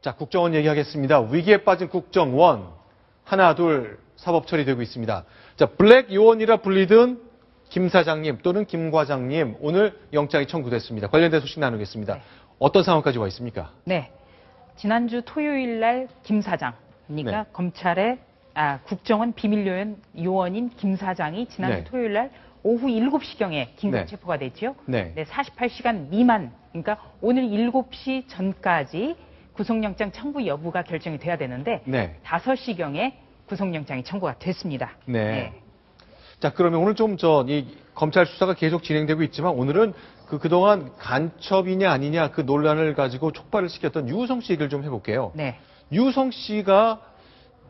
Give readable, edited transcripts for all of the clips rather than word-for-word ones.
자, 국정원 얘기하겠습니다. 위기에 빠진 국정원. 하나, 둘, 사법 처리되고 있습니다. 자, 블랙 요원이라 불리던 김 사장님 또는 김 과장님, 오늘 영장이 청구됐습니다. 관련된 소식 나누겠습니다. 네. 어떤 상황까지 와 있습니까? 네. 지난주 토요일 날 김 사장, 그러니까 네. 검찰의 국정원 비밀요원인 김 사장이 지난주 네. 토요일 날 오후 7시경에 긴급 네. 체포가 됐죠. 네. 48시간 미만, 그러니까 오늘 7시 전까지 구속영장 청구 여부가 결정이 돼야 되는데 네. 5시경에 구속영장이 청구가 됐습니다. 네. 자, 그러면 오늘 좀 이 검찰 수사가 계속 진행되고 있지만 오늘은 그동안 간첩이냐 아니냐 그 논란을 가지고 촉발을 시켰던 유우성 씨 얘기를 좀 해볼게요. 네. 유우성 씨가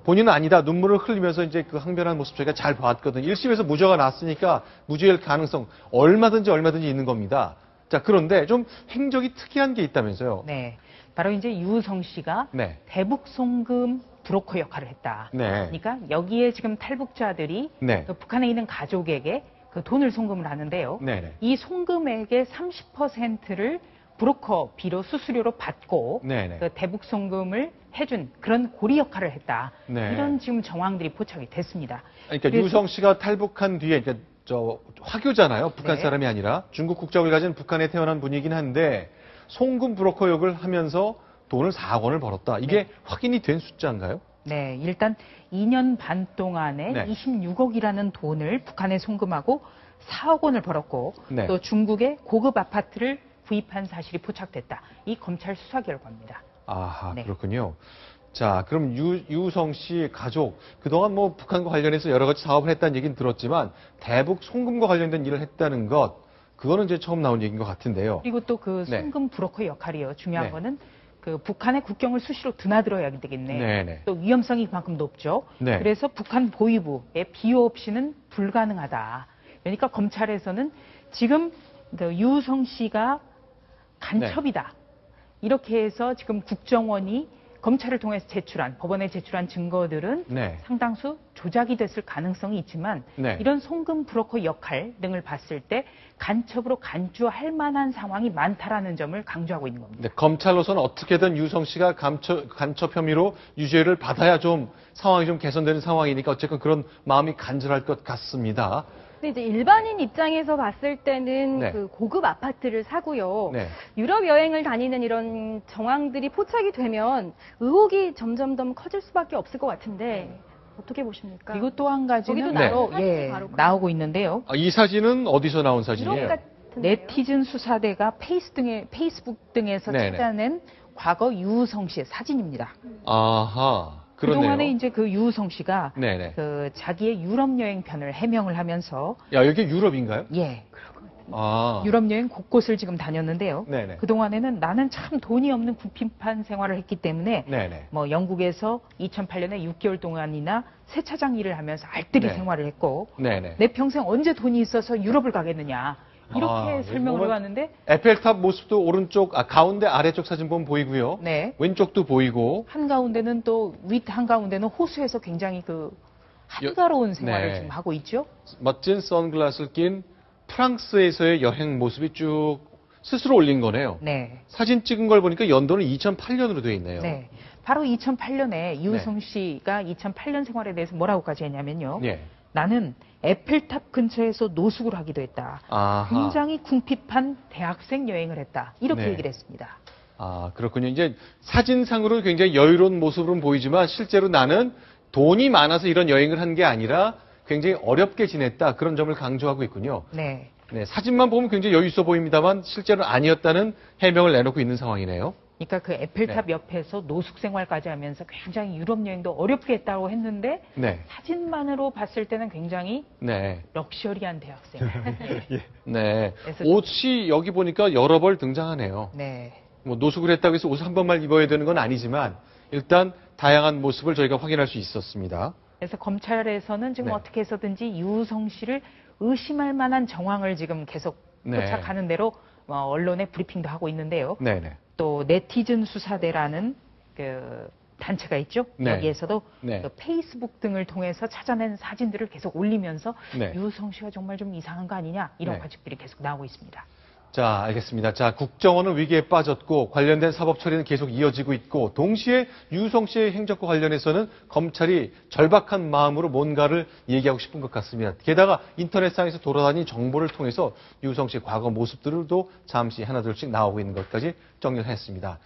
본인은 아니다 눈물을 흘리면서 이제 그 항변한 모습 저희가 잘 봤거든요. 1심에서 무죄가 났으니까 무죄일 가능성 얼마든지 있는 겁니다. 자, 그런데 좀 행적이 특이한 게 있다면서요. 네. 바로 이제 유우성 씨가 네. 대북 송금 브로커 역할을 했다. 네. 그러니까 여기에 지금 탈북자들이 네. 그 북한에 있는 가족에게 그 돈을 송금을 하는데요. 네네. 이 송금액의 30%를 브로커비로 수수료로 받고 네네. 그 대북 송금을 해준 그런 고리 역할을 했다. 네. 이런 지금 정황들이 포착이 됐습니다. 그러니까 그래서- 유우성 씨가 탈북한 뒤에 그러니까 화교잖아요. 북한 네. 사람이 아니라 중국 국적을 가진 북한에 태어난 분이긴 한데 송금 브로커 역을 하면서 돈을 4억 원을 벌었다. 이게 네. 확인이 된 숫자인가요? 네, 일단 2년 반 동안에 네. 26억이라는 돈을 북한에 송금하고 4억 원을 벌었고 네. 또 중국에 고급 아파트를 구입한 사실이 포착됐다. 이 검찰 수사 결과입니다. 아하, 네. 그렇군요. 자, 그럼 유우성 씨 가족, 그동안 뭐 북한과 관련해서 여러 가지 사업을 했다는 얘기는 들었지만 대북 송금과 관련된 일을 했다는 것, 그거는 이제 처음 나온 얘기인 것 같은데요. 그리고 또 그 네. 송금 브로커 역할이요. 중요한 네. 거는 그 북한의 국경을 수시로 드나들어야 되겠네. 네네. 또 위험성이 그만큼 높죠. 네. 그래서 북한 보위부의 비호 없이는 불가능하다. 그러니까 검찰에서는 지금 그 유우성 씨가 간첩이다. 이렇게 해서 지금 국정원이 검찰을 통해서 법원에 제출한 증거들은 네. 상당수 조작이 됐을 가능성이 있지만 네. 이런 송금 브로커 역할 등을 봤을 때 간첩으로 간주할 만한 상황이 많다라는 점을 강조하고 있는 겁니다. 네, 검찰로서는 어떻게든 유우성 씨가 간첩 혐의로 유죄를 받아야 좀 상황이 좀 개선되는 상황이니까 어쨌든 그런 마음이 간절할 것 같습니다. 근데 이제 일반인 입장에서 봤을 때는 네. 그 고급 아파트를 사고요. 네. 유럽 여행을 다니는 이런 정황들이 포착이 되면 의혹이 점점 더 커질 수밖에 없을 것 같은데 어떻게 보십니까? 그리고 또 한 가지는 거기도 바로 사진이 바로 나오고 있는데요. 아, 이 사진은 어디서 나온 사진이에요? 유럽 같은데요? 네티즌 수사대가 페이스북 등에서 네네. 찾아낸 과거 유우성 씨의 사진입니다. 아하, 그렇네요. 그동안에 이제 그 유우성 씨가 네네. 그 자기의 유럽 여행 편을 해명을 하면서 야, 여기 유럽인가요? 아. 유럽 여행 곳곳을 지금 다녔는데요. 네네. 그동안에는 나는 참 돈이 없는 구핀판 생활을 했기 때문에 네네. 뭐 영국에서 2008년에 6개월 동안이나 세차장 일을 하면서 알뜰히 네. 생활을 했고 네네. 내 평생 언제 돈이 있어서 유럽을 가겠느냐 이렇게 설명을 보면 해왔는데 에펠탑 모습도 가운데 아래쪽 사진 보면 보이고요. 네. 왼쪽도 보이고. 한가운데는 또 한가운데는 호수에서 굉장히 그 한가로운 생활을 네. 지금 하고 있죠. 멋진 선글라스를 낀 프랑스에서의 여행 모습이 쭉 스스로 올린 거네요. 네. 사진 찍은 걸 보니까 연도는 2008년으로 되어 있네요. 네. 바로 2008년에 유우성 씨가 2008년 생활에 대해서 뭐라고까지 했냐면요. 네. 나는 에펠탑 근처에서 노숙을 하기도 했다. 아하. 굉장히 궁핍한 대학생 여행을 했다. 이렇게 네. 얘기를 했습니다. 아, 그렇군요. 이제 사진상으로는 굉장히 여유로운 모습으로 보이지만 실제로 나는 돈이 많아서 이런 여행을 한 게 아니라 굉장히 어렵게 지냈다. 그런 점을 강조하고 있군요. 네. 네, 사진만 보면 굉장히 여유 있어 보입니다만 실제로는 아니었다는 해명을 내놓고 있는 상황이네요. 그러니까 그 에펠탑 옆에서 노숙 생활까지 하면서 굉장히 유럽 여행도 어렵게 했다고 했는데 네. 사진만으로 봤을 때는 굉장히 네. 럭셔리한 대학생. 네. 그래서- 옷이 여기 보니까 여러 벌 등장하네요. 네. 뭐 노숙을 했다고 해서 옷을 한 번만 입어야 되는 건 아니지만 일단 다양한 모습을 저희가 확인할 수 있었습니다. 그래서 검찰에서는 지금 네. 어떻게 해서든지 유우성 씨를 의심할 만한 정황을 지금 계속 네. 포착하는 대로 언론에 브리핑도 하고 있는데요. 네네. 또 네티즌 수사대라는 그 단체가 있죠. 네. 여기에서도 네. 그 페이스북 등을 통해서 찾아낸 사진들을 계속 올리면서 네. 유우성 씨가 정말 좀 이상한 거 아니냐 이런 네. 관측들이 계속 나오고 있습니다. 자, 알겠습니다. 자, 국정원은 위기에 빠졌고 관련된 사법 처리는 계속 이어지고 있고 동시에 유성 씨의 행적과 관련해서는 검찰이 절박한 마음으로 뭔가를 얘기하고 싶은 것 같습니다. 게다가 인터넷상에서 돌아다니는 정보를 통해서 유성 씨의 과거 모습들도 잠시 하나둘씩 나오고 있는 것까지 정리를 했습니다.